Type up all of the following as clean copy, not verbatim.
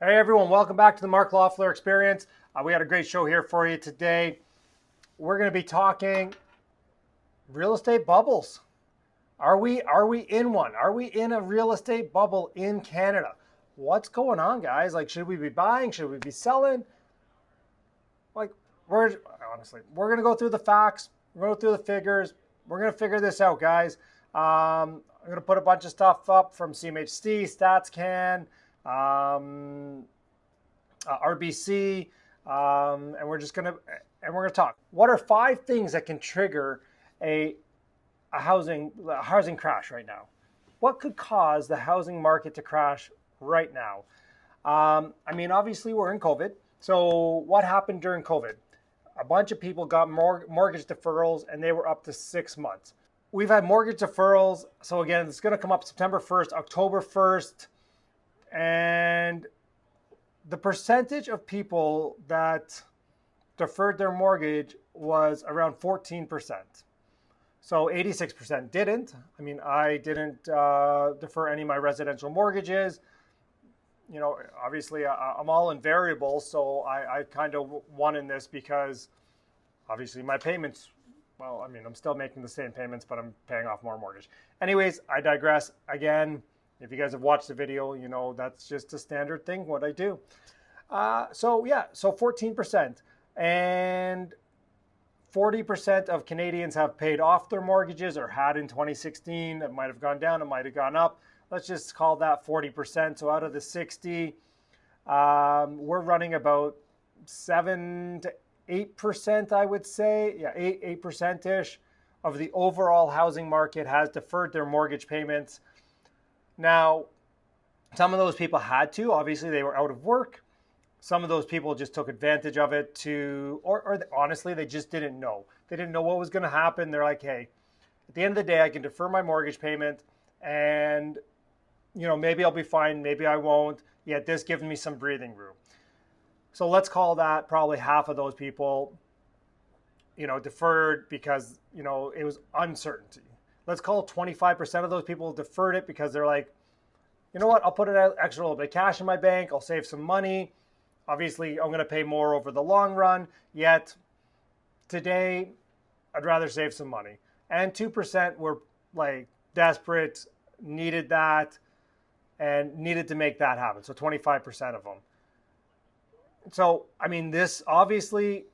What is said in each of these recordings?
Hey everyone, welcome back to the Mark Loeffler Experience. We had a great show here for you today. We're going to be talking real estate bubbles. Are we in one? Are we in a real estate bubble in Canada? What's going on, guys? Like, should we be buying? Should we be selling? Like, we're we're going to go through the facts. We're going to go through the figures. We're going to figure this out, guys. I'm going to put a bunch of stuff up from CMHC, StatsCan, RBC, and we're gonna talk. What are five things that can trigger a housing crash right now? What could cause the housing market to crash right now? Obviously we're in COVID. So what happened during COVID? A bunch of people got mortgage deferrals, and they were up to 6 months. We've had mortgage deferrals. So again, it's going to come up September 1st, October 1st, and the percentage of people that deferred their mortgage was around 14%. So 86% didn't. I didn't defer any of my residential mortgages. Obviously I'm all in variables, so I kind of won in this because obviously my payments, I'm still making the same payments, but I'm paying off more mortgage. Anyways, I digress. Again, if you guys have watched the video, that's just a standard thing, what I do. So 14%. And 40% of Canadians have paid off their mortgages or had in 2016. It might have gone down, it might have gone up. Let's just call that 40%. So out of the 60, we're running about 7 to 8%, I would say. Yeah, 8%-ish of the overall housing market has deferred their mortgage payments. Now, some of those people had to. Obviously, they were out of work. Some of those people just took advantage of it or honestly, they just didn't know. They didn't know what was going to happen. They're like, hey, at the end of the day, I can defer my mortgage payment and, maybe I'll be fine. Maybe I won't. Yet this gives me some breathing room. So let's call that probably half of those people, deferred because, it was uncertainty. Let's call 25% of those people deferred it because they're like, you know what, I'll put an extra little bit of cash in my bank. I'll save some money. Obviously, I'm going to pay more over the long run, yet today, I'd rather save some money. And 2% were like desperate, needed that, and needed to make that happen. So 25% of them. So, this obviously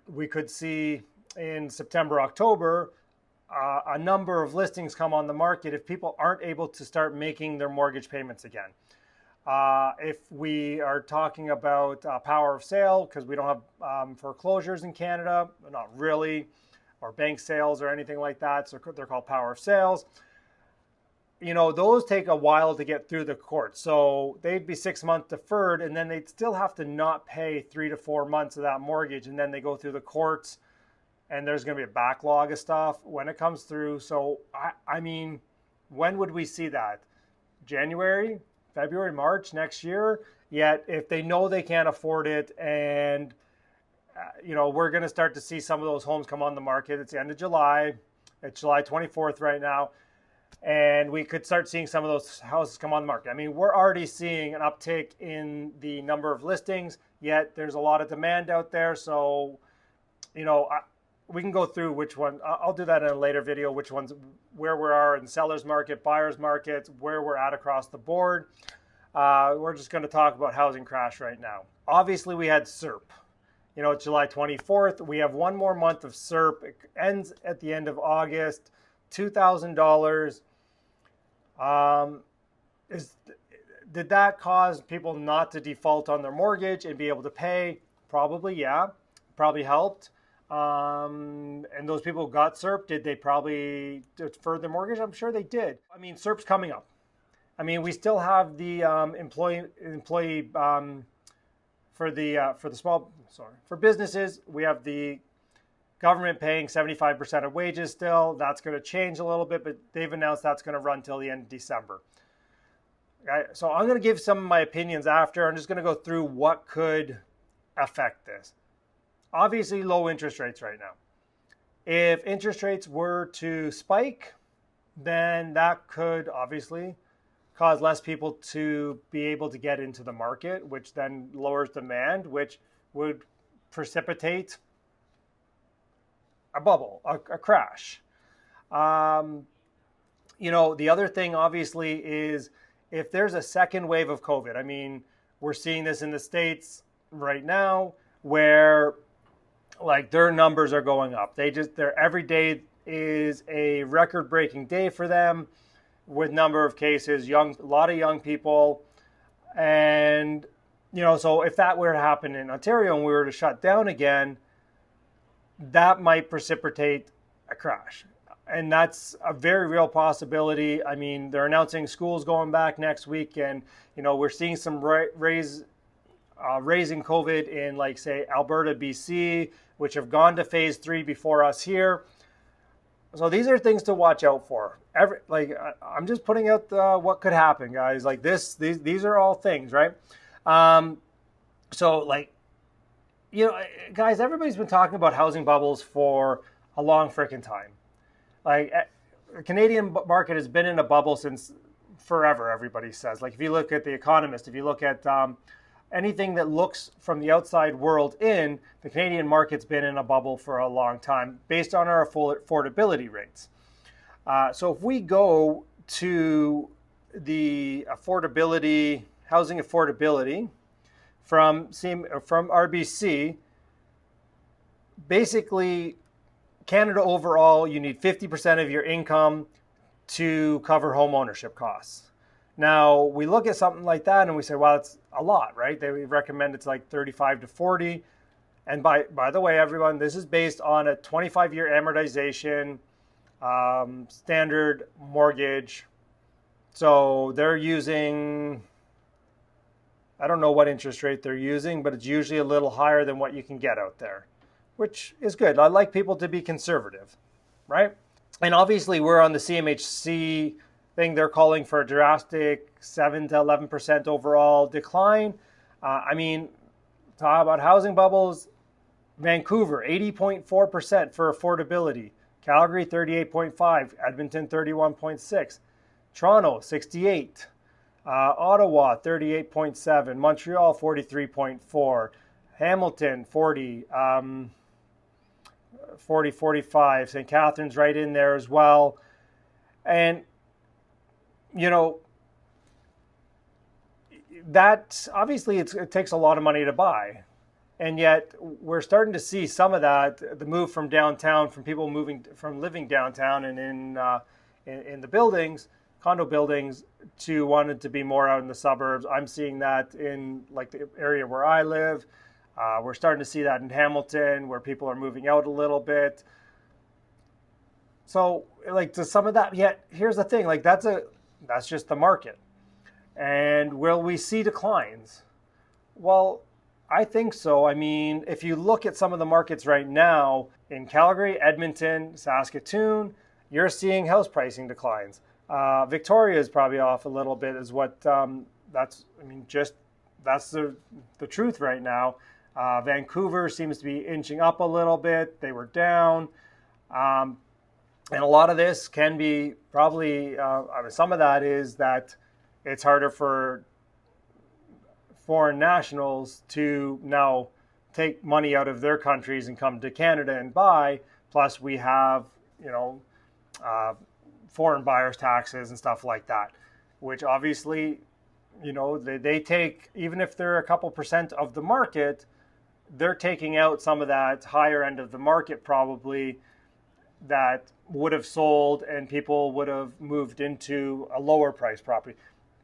we could see in September, October, a number of listings come on the market if people aren't able to start making their mortgage payments again. If we are talking about power of sale, because we don't have foreclosures in Canada, not really, or bank sales or anything like that, so they're called power of sales. Those take a while to get through the court. So they'd be 6 months deferred, and then they'd still have to not pay 3 to 4 months of that mortgage, and then they go through the courts, and there's going to be a backlog of stuff when it comes through. So, when would we see that? January? February, March next year. Yet if they know they can't afford it, and we're going to start to see some of those homes come on the market. It's the end of July. It's July 24th right now, and we could start seeing some of those houses come on the market. We're already seeing an uptick in the number of listings, yet there's a lot of demand out there. So we can go through which one. I'll do that in a later video, which ones, where we are in sellers market, buyers market, where we're at across the board. We're just going to talk about housing crash right now. Obviously, we had SERP. It's July 24th. We have one more month of SERP. It ends at the end of August. $2,000. Did that cause people not to default on their mortgage and be able to pay? Probably, yeah. Probably helped. And those people who got SERP, did they probably defer their mortgage? I'm sure they did. SERP's coming up. We still have the employee for businesses. We have the government paying 75% of wages still. That's going to change a little bit, but they've announced that's going to run till the end of December. Okay, so I'm going to give some of my opinions after. I'm just going to go through what could affect this. Obviously, low interest rates right now. If interest rates were to spike, then that could obviously cause less people to be able to get into the market, which then lowers demand, which would precipitate a bubble, a crash. Um, the other thing obviously is if there's a second wave of COVID, I mean, we're seeing this in the States right now where like their numbers are going up. Their every day is a record breaking day for them with number of cases, a lot of young people. And, so if that were to happen in Ontario and we were to shut down again, that might precipitate a crash. And that's a very real possibility. I mean, they're announcing schools going back next week, and we're seeing some raising COVID in, like, say, Alberta, BC, which have gone to phase 3 before us here. So these are things to watch out for. I'm just putting out what could happen, guys. Like these are all things, right? Guys, everybody's been talking about housing bubbles for a long freaking time. Like, the Canadian market has been in a bubble since forever, everybody says. Like, if you look at The Economist, if you look at anything that looks from the outside world in, the Canadian market's been in a bubble for a long time based on our full affordability rates. So if we go to the housing affordability from RBC, basically, Canada overall, you need 50% of your income to cover home ownership costs. Now, we look at something like that and we say, well, it's a lot, right? They recommend it's like 35 to 40. And by the way, everyone, this is based on a 25-year amortization standard mortgage. So they're using, I don't know what interest rate they're using, but it's usually a little higher than what you can get out there, which is good. I like people to be conservative, right? And obviously we're on the CMHC thing. They're calling for a drastic 7 to 11% overall decline. Talk about housing bubbles. Vancouver, 80.4% for affordability. Calgary, 38.5%. Edmonton, 31.6%. Toronto, 68%. Ottawa, 38.7%. Montreal, 43.4%. Hamilton, 40. 45. St. Catharines right in there as well. And, that obviously it takes a lot of money to buy. And yet we're starting to see some of that, the move from downtown, from people moving from living downtown and in the buildings, condo buildings, to wanting to be more out in the suburbs. I'm seeing that in like the area where I live. We're starting to see that in Hamilton, where people are moving out a little bit. So, like, to some of that, yet here's the thing, like that's just the market. And will we see declines? Well, I think so. I mean, if you look at some of the markets right now in Calgary, Edmonton, Saskatoon, you're seeing house pricing declines. Victoria is probably off a little bit, is what that's the truth right now. Vancouver seems to be inching up a little bit. They were down. And a lot of this can be probably, some of that is that it's harder for foreign nationals to now take money out of their countries and come to Canada and buy. Plus we have, foreign buyers taxes and stuff like that, which obviously, they take, even if they're a couple percent of the market, they're taking out some of that higher end of the market probably that would have sold and people would have moved into a lower price property,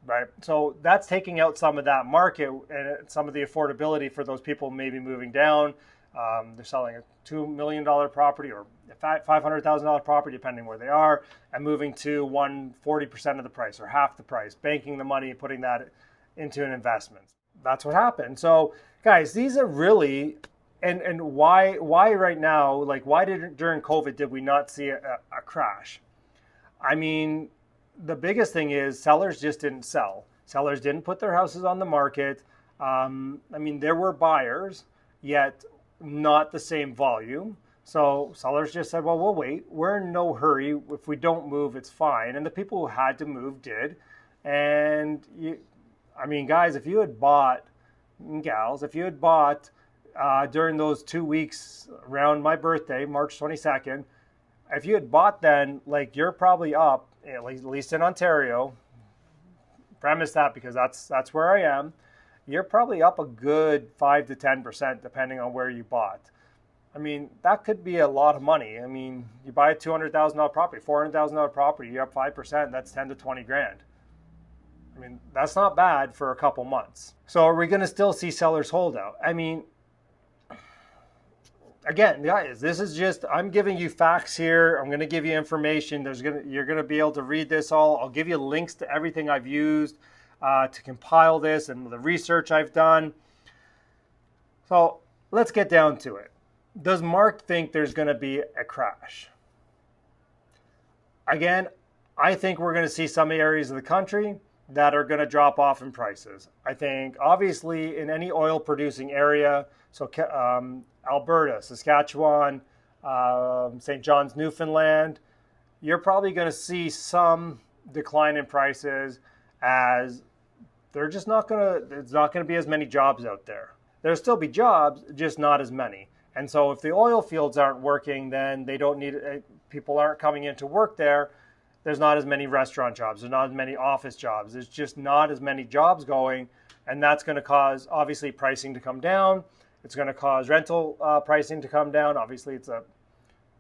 right? So that's taking out some of that market and some of the affordability for those people maybe moving down. They're selling a $2 million property or a $500,000 property, depending where they are, and moving to 40% of the price or half the price, banking the money and putting that into an investment. That's what happened. So, guys, these are really, and why right now, like why during COVID did we not see a crash? I mean, the biggest thing is sellers just didn't sell. Sellers didn't put their houses on the market. There were buyers, yet not the same volume. So sellers just said, well, we'll wait. We're in no hurry. If we don't move, it's fine. And the people who had to move did. And I mean, guys, if you had bought, and gals, if you had bought during those 2 weeks around my birthday, March 22nd, if you had bought then, like, you're probably up, at least in Ontario, premise that because that's where I am, you're probably up a good 5 to 10% depending on where you bought. I mean, that could be a lot of money. I mean, you buy a $200,000 property, $400,000 property, you're up 5%, that's 10 to 20 grand. I mean, that's not bad for a couple months. So are we going to still see sellers hold out? I mean, again, guys, this is just, I'm giving you facts here. I'm going to give you information. You're going to be able to read this all. I'll give you links to everything I've used to compile this and the research I've done. So let's get down to it. Does Mark think there's going to be a crash? Again, I think we're going to see some areas of the country that are going to drop off in prices. I think obviously in any oil producing area, so Alberta, Saskatchewan, St. John's, Newfoundland, you're probably going to see some decline in prices as they're just not going to, there's not going to be as many jobs out there. There'll still be jobs, just not as many. And so if the oil fields aren't working, then they don't need, people aren't coming in to work there. There's not as many restaurant jobs. There's not as many office jobs. There's just not as many jobs going. And that's going to cause, obviously, pricing to come down. It's going to cause rental pricing to come down. Obviously,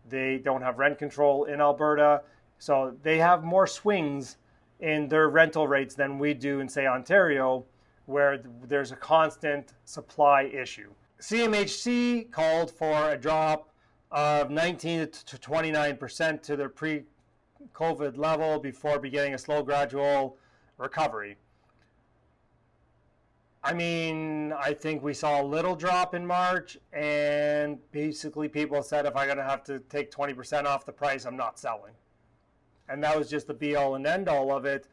they don't have rent control in Alberta. So they have more swings in their rental rates than we do in, say, Ontario, where there's a constant supply issue. CMHC called for a drop of 19 to 29% to their pre-COVID level before beginning a slow gradual recovery. I mean, I think we saw a little drop in March, and basically people said if I'm going to have to take 20% off the price, I'm not selling. And that was just the be-all and end-all of it.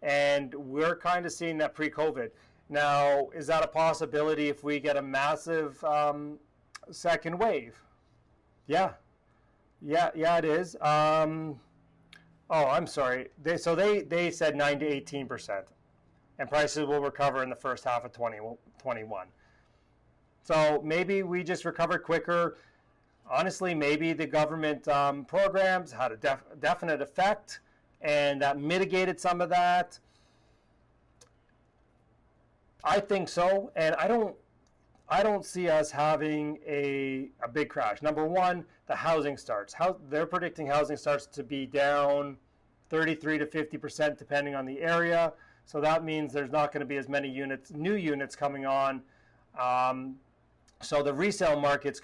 And we're kind of seeing that pre-COVID. Now, is that a possibility if we get a massive second wave? Yeah, it is. Oh, I'm sorry. They said 9 to 18%, and prices will recover in the first half of 2021. So maybe we just recovered quicker. Honestly, maybe the government programs had a definite effect, and that mitigated some of that. I think so, and I don't see us having a big crash. Number one, the housing starts. They're predicting housing starts to be down 33 to 50% depending on the area. So that means there's not going to be as many new units coming on. So the resale market's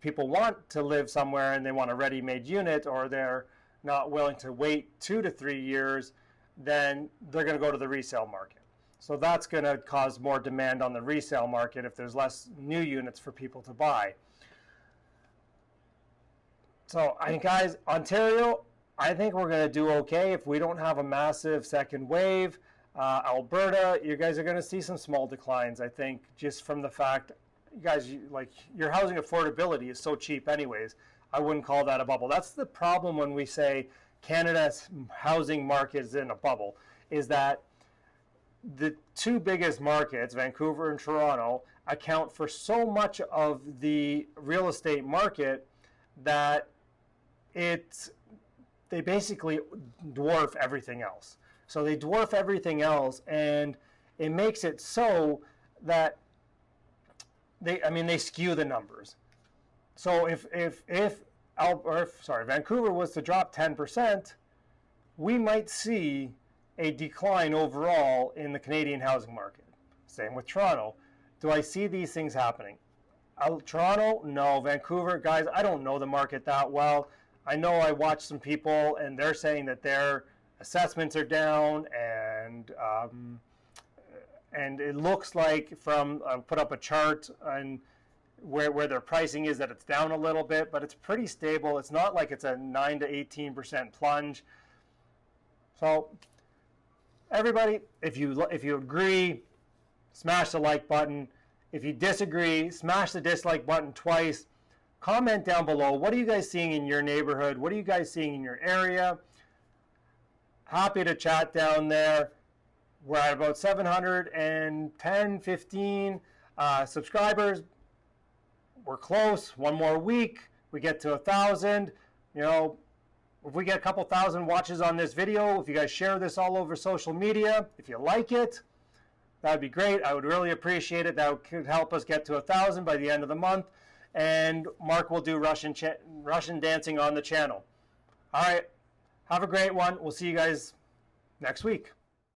people want to live somewhere and they want a ready-made unit, or they're not willing to wait 2 to 3 years, then they're going to go to the resale market. So that's going to cause more demand on the resale market if there's less new units for people to buy. So, guys, Ontario, I think we're going to do okay if we don't have a massive second wave. Alberta, you guys are going to see some small declines, I think, just from the fact, you guys, your housing affordability is so cheap anyways. I wouldn't call that a bubble. That's the problem when we say Canada's housing market is in a bubble, is that the two biggest markets, Vancouver and Toronto, account for so much of the real estate market that they basically dwarf everything else. So they dwarf everything else, and it makes it so that they skew the numbers. So if Vancouver was to drop 10%, we might see a decline overall in the Canadian housing market. Same with Toronto. Do I see these things happening? Toronto, no. Vancouver, guys, I don't know the market that well. I know I watched some people and they're saying that their assessments are down, and it looks like from put up a chart and where their pricing is that it's down a little bit, but it's pretty stable. It's not like it's a 9 to 18% plunge. So everybody, if you agree, smash the like button. If you disagree, smash the dislike button twice. Comment down below. What are you guys seeing in your neighborhood? What are you guys seeing in your area? Happy to chat down there. We're at about 710, 15 subscribers. We're close. One more week, we get to 1,000. You know, if we get a couple thousand watches on this video, if you guys share this all over social media, if you like it, that would be great. I would really appreciate it. That could help us get to 1,000 by the end of the month. And Mark will do Russian dancing on the channel. All right. Have a great one. We'll see you guys next week.